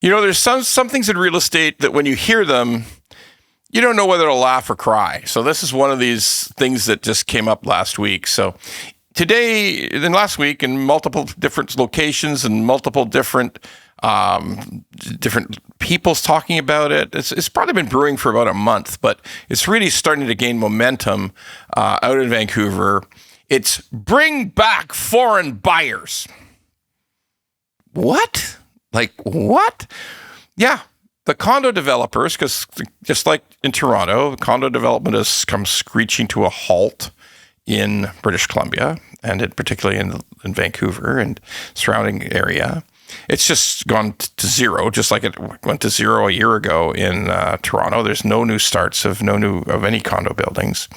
There's some things in real estate that when you hear them, you don't know whether to laugh or cry. So this is one of these things that just came up last week. So last week, in multiple different locations and multiple different people's talking about it. It's probably been brewing for about a month, but it's really starting to gain momentum out in Vancouver. It's bring back foreign buyers. What? Like what? Yeah. The condo developers, because just like in Toronto, condo development has come screeching to a halt in British Columbia, and particularly in Vancouver and surrounding area. It's just gone to zero, just like it went to zero a year ago in Toronto. There's no new starts of any condo buildings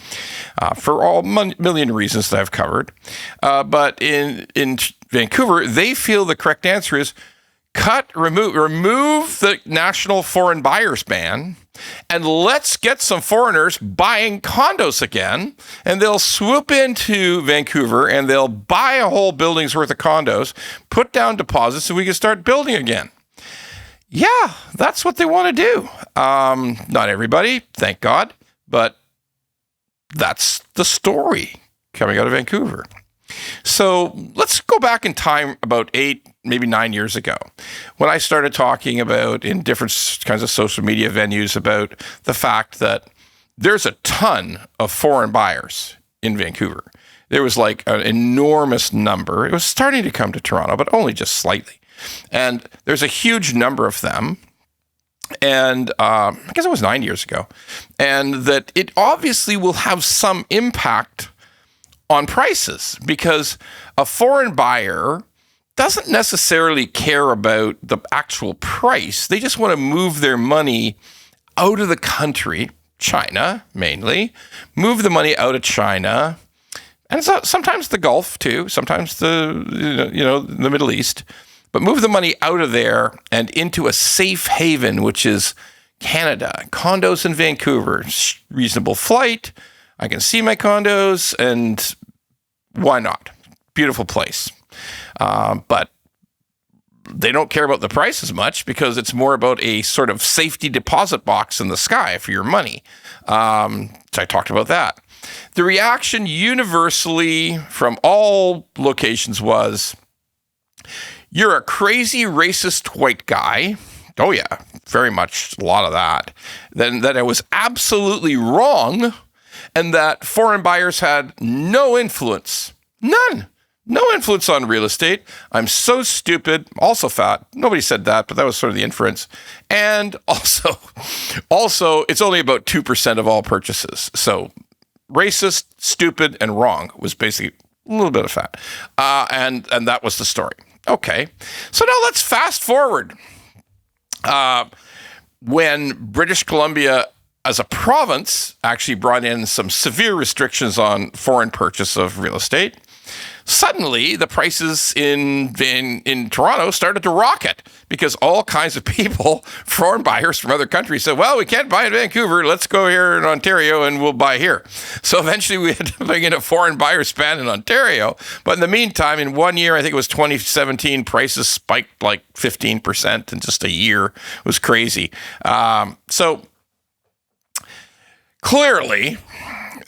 for all million reasons that I've covered. But in Vancouver, they feel the correct answer is remove the national foreign buyers ban, and let's get some foreigners buying condos again, and they'll swoop into Vancouver and they'll buy a whole building's worth of condos, put down deposits, so we can start building again. Yeah, that's what they want to do. Not everybody, thank God, but that's the story coming out of Vancouver. So let's go back in time about 8, maybe 9 years ago, when I started talking about in different kinds of social media venues about the fact that there's a ton of foreign buyers in Vancouver. There was like an enormous number. It was starting to come to Toronto, but only just slightly. And there's a huge number of them. And I guess it was 9 years ago. And that it obviously will have some impact on prices, because a foreign buyer doesn't necessarily care about the actual price. They just want to move their money out of the country, China mainly, move the money out of China, and sometimes the Gulf too, sometimes the Middle East, but move the money out of there and into a safe haven, which is Canada. Condos in Vancouver, reasonable flight. I can see my condos, and why not? Beautiful place. But they don't care about the price as much, because it's more about a sort of safety deposit box in the sky for your money. So I talked about that. The reaction universally from all locations was, you're a crazy racist white guy. Oh yeah, very much a lot of that. Then that I was absolutely wrong, and that foreign buyers had no influence. None. No influence on real estate. I'm so stupid. Also fat. Nobody said that, but that was sort of the inference. And also, it's only about 2% of all purchases. So racist, stupid, and wrong was basically a little bit of fat. And that was the story. Okay. So now let's fast forward. When British Columbia as a province actually brought in some severe restrictions on foreign purchase of real estate, suddenly the prices in Toronto started to rocket, because all kinds of people, foreign buyers from other countries, said, well, we can't buy in Vancouver. Let's go here in Ontario and we'll buy here. So eventually we had to bring in a foreign buyer ban in Ontario. But in the meantime, in 1 year, I think it was 2017, prices spiked like 15% in just a year. It was crazy. So clearly,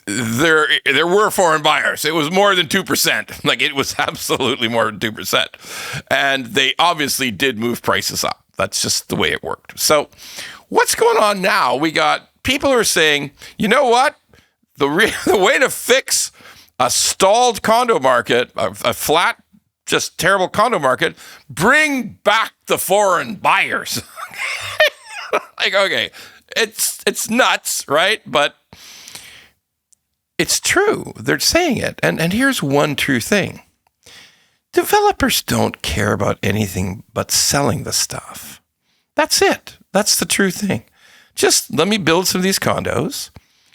there were foreign buyers. It was more than 2%. Like, it was absolutely more than 2%. And they obviously did move prices up. That's just the way it worked. So what's going on now? We got people who are saying, you know what? The way to fix a stalled condo market, a flat, just terrible condo market, bring back the foreign buyers. Like, okay, it's nuts, right? But it's true. They're saying it. And here's one true thing. Developers don't care about anything but selling the stuff. That's it. That's the true thing. Just let me build some of these condos,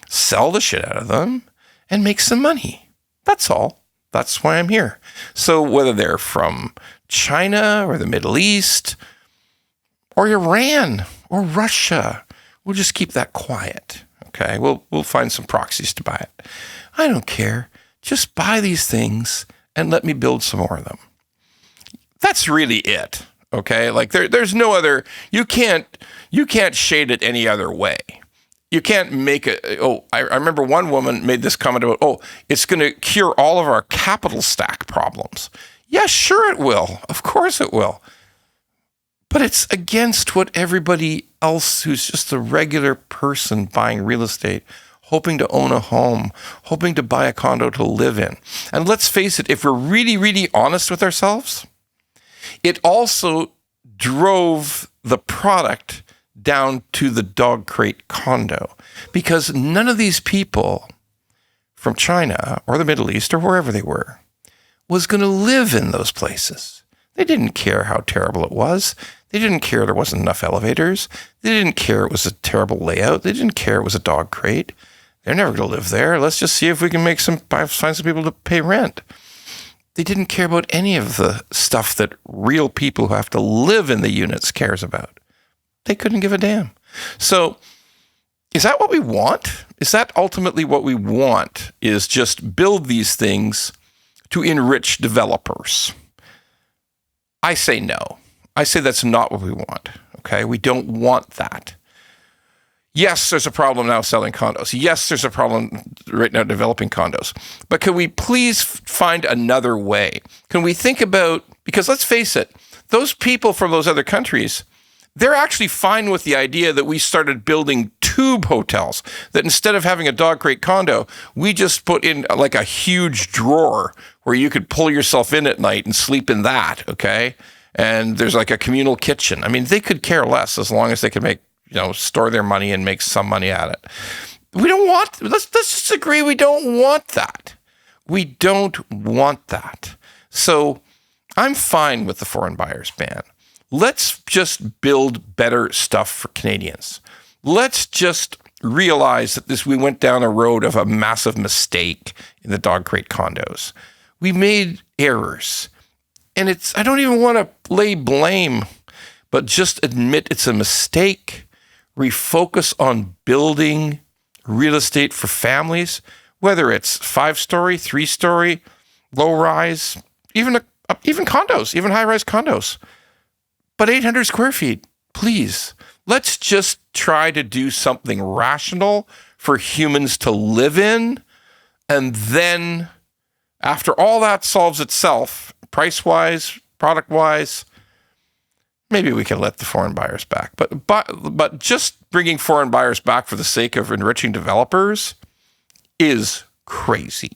sell the shit out of them, and make some money. That's all. That's why I'm here. So whether they're from China or the Middle East or Iran or Russia, we'll just keep that quiet. Okay, we'll find some proxies to buy it. I don't care. Just buy these things and let me build some more of them. That's really it. Okay, like there's no other. You can't shade it any other way. You can't make it. Oh, I remember one woman made this comment about, oh, it's going to cure all of our capital stack problems. Yeah, sure it will. Of course it will. But it's against what everybody else who's just a regular person buying real estate, hoping to own a home, hoping to buy a condo to live in. And let's face it, if we're really, really honest with ourselves, it also drove the product down to the dog crate condo, because none of these people from China or the Middle East or wherever they were was going to live in those places. They didn't care how terrible it was. They didn't care there wasn't enough elevators. They didn't care it was a terrible layout. They didn't care it was a dog crate. They're never going to live there. Let's just see if we can find some people to pay rent. They didn't care about any of the stuff that real people who have to live in the units cares about. They couldn't give a damn. So is that what we want? Is that ultimately what we want, is just build these things to enrich developers? I say no. I say that's not what we want. Okay, we don't want that. Yes, there's a problem now selling condos. Yes, there's a problem right now developing condos. But can we please find another way? Can we think about, because let's face it, those people from those other countries, they're actually fine with the idea that we started building tube hotels, that instead of having a dog crate condo, we just put in like a huge drawer where you could pull yourself in at night and sleep in that, okay? And there's like a communal kitchen. I mean, they could care less as long as they can store their money and make some money at it. We don't want, let's just agree, we don't want that. We don't want that. So I'm fine with the foreign buyers ban. Let's just build better stuff for Canadians. Let's just realize that we went down a road of a massive mistake in the dog crate condos. We made errors. And I don't even want to lay blame, but just admit it's a mistake. Refocus on building real estate for families, whether it's 5-story, 3-story, low-rise, even condos, even high-rise condos. But 800 square feet, please. Let's just try to do something rational for humans to live in. And then after all that solves itself, price-wise, product-wise, maybe we can let the foreign buyers back. But just bringing foreign buyers back for the sake of enriching developers is crazy.